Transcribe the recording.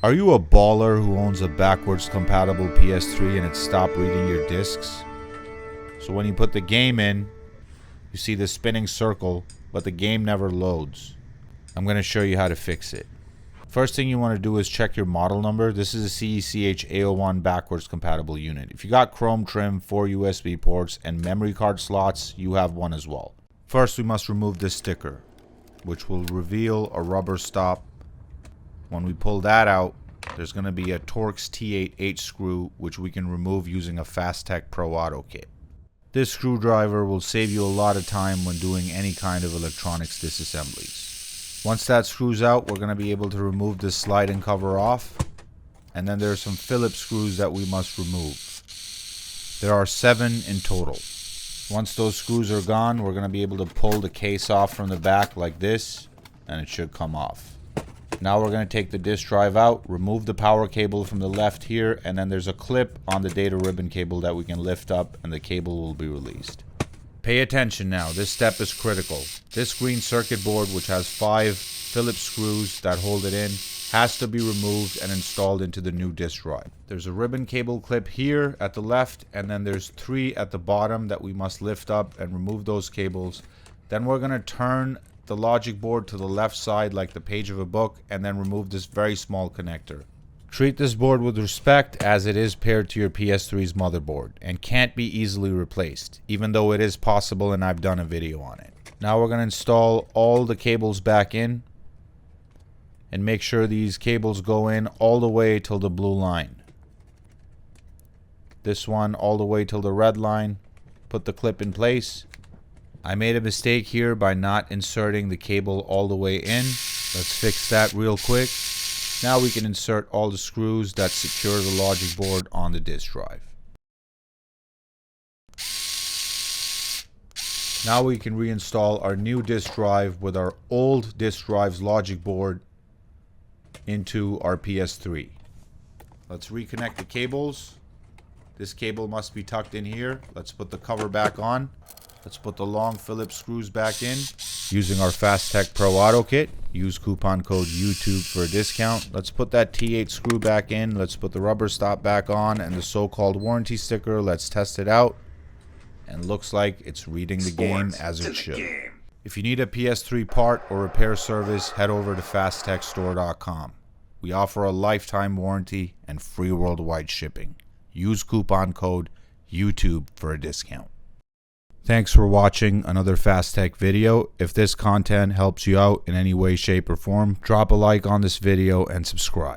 Are you a baller who owns a backwards compatible PS3 and it stopped reading your discs? So when you put the game in, you see the spinning circle, but the game never loads. I'm going to show you how to fix it. First thing you want to do is check your model number. This is a CECH A01 backwards compatible unit. If you got chrome trim, 4 USB ports, and memory card slots, you have one as well. First, we must remove this sticker, which will reveal a rubber stop. When we pull that out, there's going to be a Torx T8 H screw, which we can remove using a Fastech Pro Auto kit. This screwdriver will save you a lot of time when doing any kind of electronics disassemblies. Once that screws out, we're going to be able to remove this sliding cover off. And then there's some Phillips screws that we must remove. There are 7 in total. Once those screws are gone, we're going to be able to pull the case off from the back like this, and it should come off. Now we're going to take the disk drive out, remove the power cable from the left here, and then there's a clip on the data ribbon cable that we can lift up and the cable will be released. Pay attention now, this step is critical. This green circuit board, which has 5 Phillips screws that hold it in, has to be removed and installed into the new disk drive. There's a ribbon cable clip here at the left, and then there's 3 at the bottom that we must lift up and remove those cables. Then we're going to turn the logic board to the left side like the page of a book and then remove this very small connector. Treat this board with respect as it is paired to your PS3's motherboard and can't be easily replaced, even though it is possible and I've done a video on it. Now we're going to install all the cables back in and make sure these cables go in all the way till the blue line. This one all the way till the red line. Put the clip in place. I made a mistake here by not inserting the cable all the way in. Let's fix that real quick. Now we can insert all the screws that secure the logic board on the disk drive. Now we can reinstall our new disk drive with our old disk drive's logic board into our PS3. Let's reconnect the cables. This cable must be tucked in here. Let's put the cover back on. Let's put the long Phillips screws back in using our Fastech Pro Auto kit. Use coupon code YouTube for a discount. Let's put that T8 screw back in. Let's put the rubber stop back on and the so-called warranty sticker. Let's test it out. And looks like it's reading the game as it should. If you need a PS3 part or repair service, head over to fasttechstore.com. We offer a lifetime warranty and free worldwide shipping. Use coupon code YouTube for a discount. Thanks for watching another Fastech video. If this content helps you out in any way, shape, or form, drop a like on this video and subscribe.